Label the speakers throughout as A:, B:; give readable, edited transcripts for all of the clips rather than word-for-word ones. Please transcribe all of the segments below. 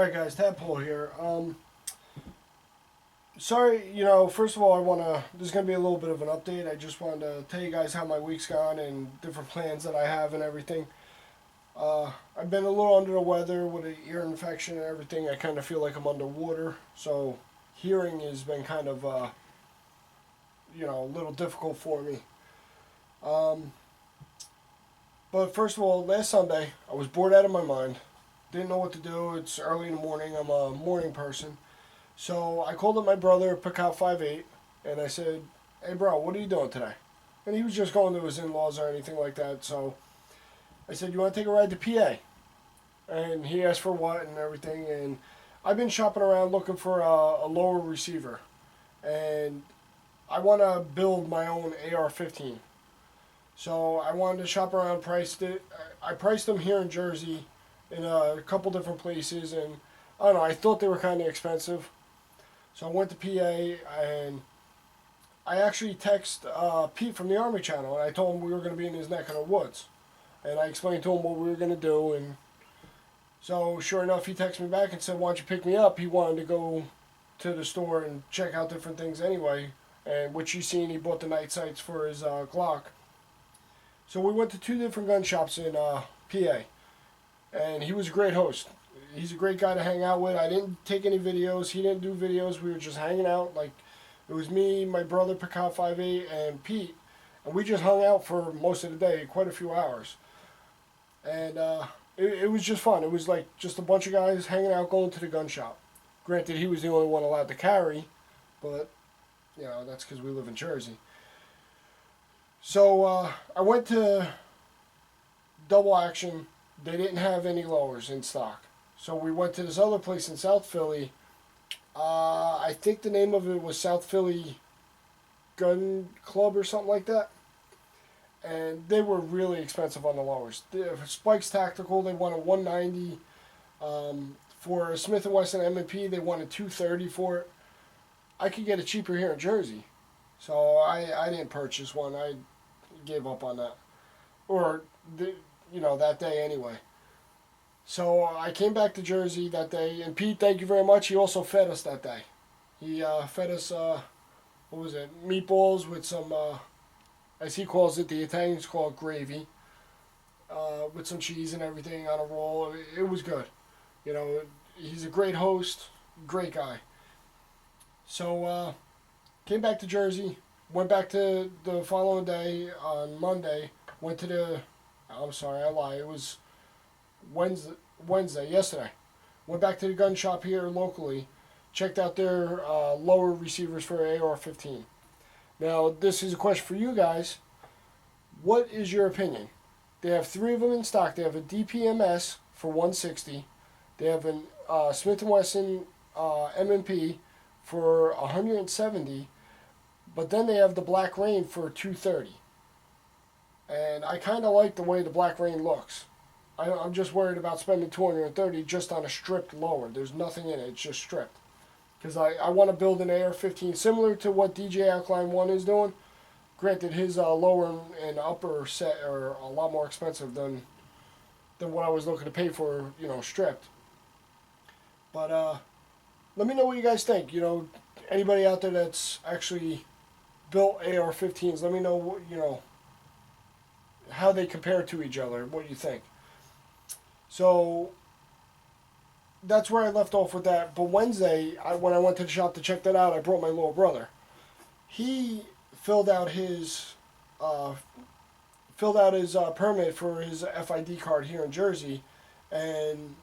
A: Alright guys, Tadpole here. Sorry, first of all there's going to be a little bit of an update. I just wanted to tell you guys how my week's gone and different plans that I have and everything. I've been a little under the weather with an ear infection and everything. I kind of feel like I'm underwater, so hearing has been kind of, a little difficult for me. Um, but first of all, last Sunday, I was bored out of my mind. Didn't know what to do. It's early in the morning. I'm a morning person. So I called up my brother, Pickout58, and I said, "Hey, bro, what are you doing today?" And he was just going to his in-laws or anything like that. So I said, "You want to take a ride to PA?" And he asked for what and everything. And I've been shopping around looking for a lower receiver. And I want to build my own AR-15. So I wanted to shop around, priced it. I priced them here in Jersey in a couple different places. And I don't know, I thought they were kind of expensive. So I went to PA and I actually texted Pete from the Army Channel and I told him we were going to be in his neck of the woods. And I explained to him what we were going to do. And so sure enough, he texted me back and said, "Why don't you pick me up?" He wanted to go to the store and check out different things anyway. And which you seen, he bought the night sights for his Glock. So we went to two different gun shops in PA. And he was a great host. He's a great guy to hang out with. I didn't take any videos. He didn't do videos. We were just hanging out. Like, it was me, my brother, Pickout58, and Pete. And we just hung out for most of the day, quite a few hours. And it was just fun. It was like just a bunch of guys hanging out, going to the gun shop. Granted, he was the only one allowed to carry, but, that's because we live in Jersey. So I went to Double Action. They didn't have any lowers in stock. So we went to this other place in South Philly. I think the name of it was South Philly Gun Club or something like that. And they were really expensive on the lowers. The Spikes Tactical, they wanted $190. For Smith & Wesson M&P, they wanted $230 for it. I could get it cheaper here in Jersey. So I didn't purchase one. I gave up on that. Or, that day anyway. So I came back to Jersey that day, and Pete, thank you very much. He also fed us that day. He fed us, what was it, meatballs with some, as he calls it, the Italians call it gravy, with some cheese and everything on a roll. It was good. He's a great host, great guy. So came back to Jersey, went back to the following day on Monday, went to I'm sorry, I lied. It was Wednesday, yesterday. Went back to the gun shop here locally, checked out their lower receivers for AR-15. Now, this is a question for you guys. What is your opinion? They have three of them in stock. They have a DPMS for $160. They have a Smith & Wesson M&P for $170. But then they have the Black Rain for $230. And I kind of like the way the Black Rain looks. I'm just worried about spending $230 just on a stripped lower. There's nothing in it. It's just stripped. Because I want to build an AR-15 similar to what DJ Alkaline 1 is doing. Granted, his lower and upper set are a lot more expensive than what I was looking to pay for, stripped. But let me know what you guys think. Anybody out there that's actually built AR-15s, let me know, how they compare to each other, what you think. So that's where I left off with that. But Wednesday, when I went to the shop to check that out, I brought my little brother. He filled out his permit for his FID card here in Jersey, and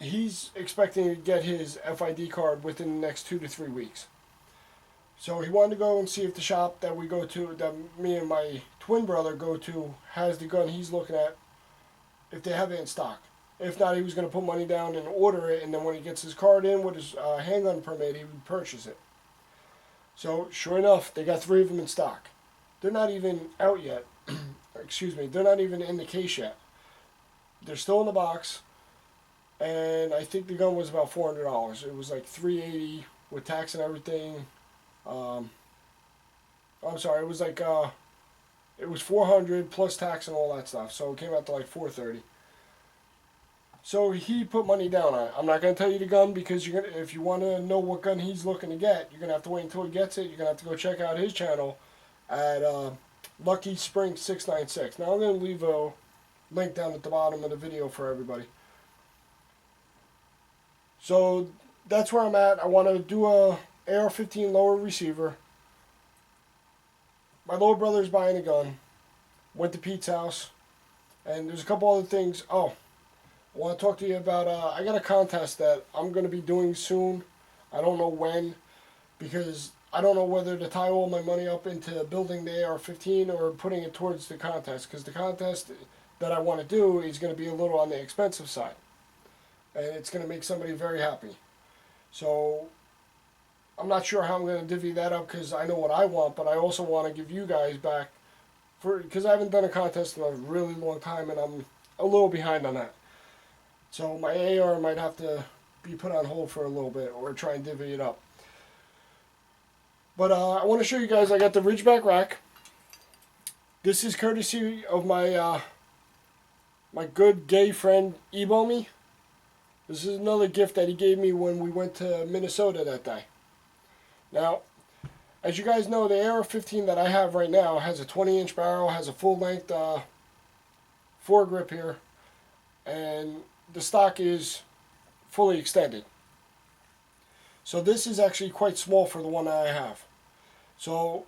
A: he's expecting to get his FID card within the next 2 to 3 weeks. So he wanted to go and see if the shop that we go to, that me and my twin brother go to, has the gun he's looking at, if they have it in stock. If not, he was going to put money down and order it, and then when he gets his card in with his handgun permit, he would purchase it. So, sure enough, they got three of them in stock. They're not even out yet. Excuse me, they're not even in the case yet. They're still in the box, and I think the gun was about $400. It was like $380 with tax and everything. I'm sorry, it was like it was $400 plus tax and all that stuff, so it came out to like $430. So he put money down on it. I'm not going to tell you the gun because you're gonna, if you want to know what gun he's looking to get, you're going to have to wait until he gets it. You're going to have to go check out his channel at Lucky Spring 696. Now I'm going to leave a link down at the bottom of the video for everybody. So that's where I'm at. I want to do a AR-15 lower receiver. My little brother's buying a gun. Went to Pete's house. And there's a couple other things. Oh, I want to talk to you about, I got a contest that I'm going to be doing soon. I don't know when, because I don't know whether to tie all my money up into building the AR-15 or putting it towards the contest, because the contest that I want to do is going to be a little on the expensive side. And it's going to make somebody very happy. So I'm not sure how I'm going to divvy that up, because I know what I want, but I also want to give you guys back, because I haven't done a contest in a really long time, and I'm a little behind on that. So my AR might have to be put on hold for a little bit or try and divvy it up. But I want to show you guys, I got the Ridgeback rack. This is courtesy of my my good gay friend Ebomi. This is another gift that he gave me when we went to Minnesota that day. Now, as you guys know, the AR-15 that I have right now has a 20-inch barrel, has a full-length foregrip here, and the stock is fully extended. So this is actually quite small for the one that I have. So,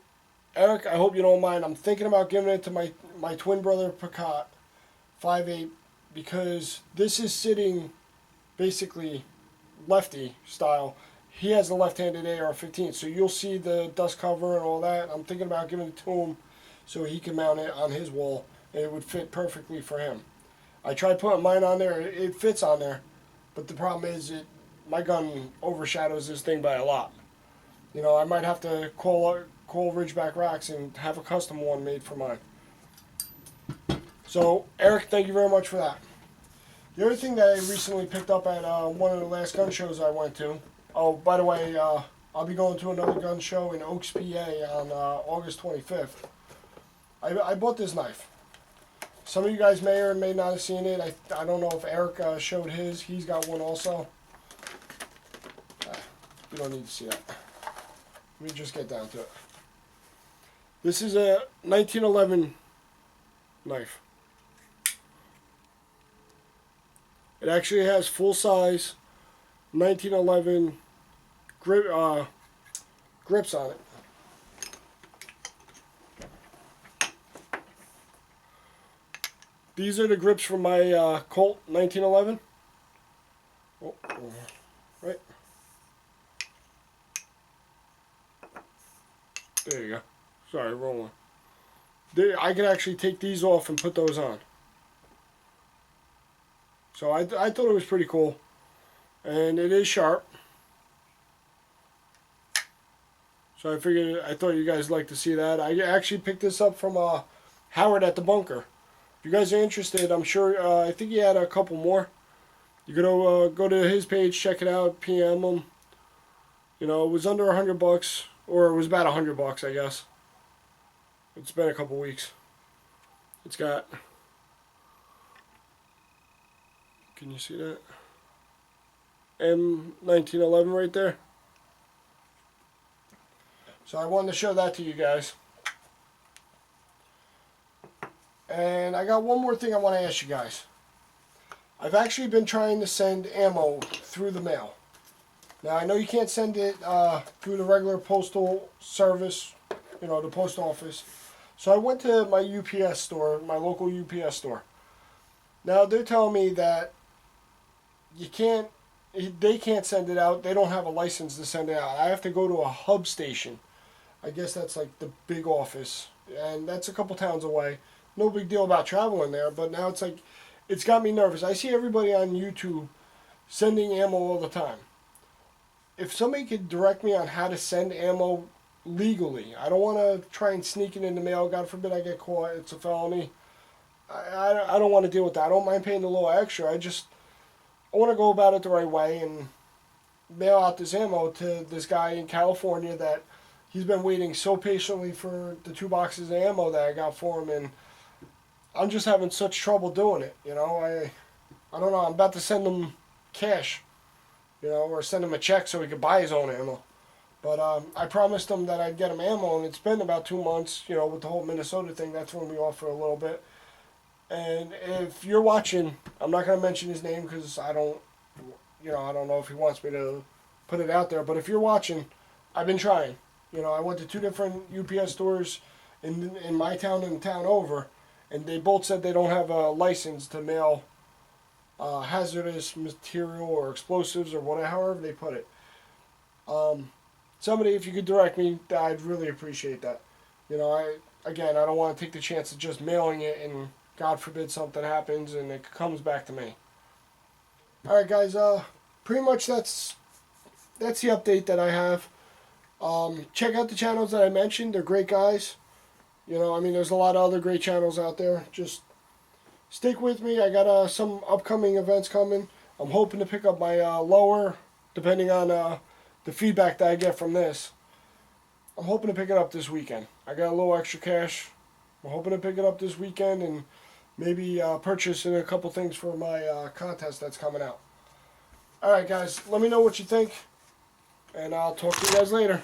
A: Eric, I hope you don't mind. I'm thinking about giving it to my twin brother, Pacat, 5'8", because this is sitting basically lefty style. He has the left-handed AR-15, so you'll see the dust cover and all that. I'm thinking about giving it to him so he can mount it on his wall, and it would fit perfectly for him. I tried putting mine on there. It fits on there, but the problem is my gun overshadows this thing by a lot. You know, I might have to call Ridgeback Racks and have a custom one made for mine. So, Eric, thank you very much for that. The other thing that I recently picked up at one of the last gun shows I went to. Oh, by the way, I'll be going to another gun show in Oaks, PA on August 25th. I bought this knife. Some of you guys may or may not have seen it. I don't know if Eric showed his. He's got one also. You don't need to see that. Let me just get down to it. This is a 1911 knife. It actually has full-size 1911 grips on it. These are the grips from my Colt 1911. Oh, right. There you go. Sorry, wrong one. I can actually take these off and put those on. So I thought it was pretty cool. And it is sharp. So I thought you guys would like to see that. I actually picked this up from Howard at the Bunker. If you guys are interested, I'm sure, I think he had a couple more. You could go to his page, check it out, PM him. You know, it was under $100, or it was about $100, I guess. It's been a couple weeks. It's got, can you see that? M1911 right there. So I wanted to show that to you guys. And I got one more thing I want to ask you guys. I've actually been trying to send ammo through the mail. Now, I know you can't send it through the regular postal service, you know, the post office. So I went to my UPS store, my local UPS store. Now, they're telling me that they can't send it out. They don't have a license to send it out. I have to go to a hub station. I guess that's like the big office. And that's a couple towns away. No big deal about traveling there, but now it's like, it's got me nervous. I see everybody on YouTube sending ammo all the time. If somebody could direct me on how to send ammo legally, I don't want to try and sneak it in the mail. God forbid I get caught. It's a felony. I don't want to deal with that. I don't mind paying a little extra. I want to go about it the right way and mail out this ammo to this guy in California that he's been waiting so patiently for the 2 boxes of ammo that I got for him, and I'm just having such trouble doing it. You know, I don't know. I'm about to send him cash, or send him a check so he could buy his own ammo. But I promised him that I'd get him ammo, and it's been about 2 months. With the whole Minnesota thing, that threw me off for a little bit. And if you're watching, I'm not gonna mention his name because I don't know if he wants me to put it out there. But if you're watching, I've been trying. I went to 2 different UPS stores in my town and the town over, and they both said they don't have a license to mail hazardous material or explosives or whatever, however they put it. Somebody, if you could direct me, I'd really appreciate that. I don't want to take the chance of just mailing it and God forbid something happens and it comes back to me. All right, guys. Pretty much that's the update that I have. Check out the channels that I mentioned. They're great guys. There's a lot of other great channels out there. Just stick with me. I got some upcoming events coming. I'm hoping to pick up my lower, depending on the feedback that I get from this. I'm hoping to pick it up this weekend. I got a little extra cash. I'm hoping to pick it up this weekend and maybe purchase a couple things for my contest that's coming out. Alright guys, let me know what you think, and I'll talk to you guys later.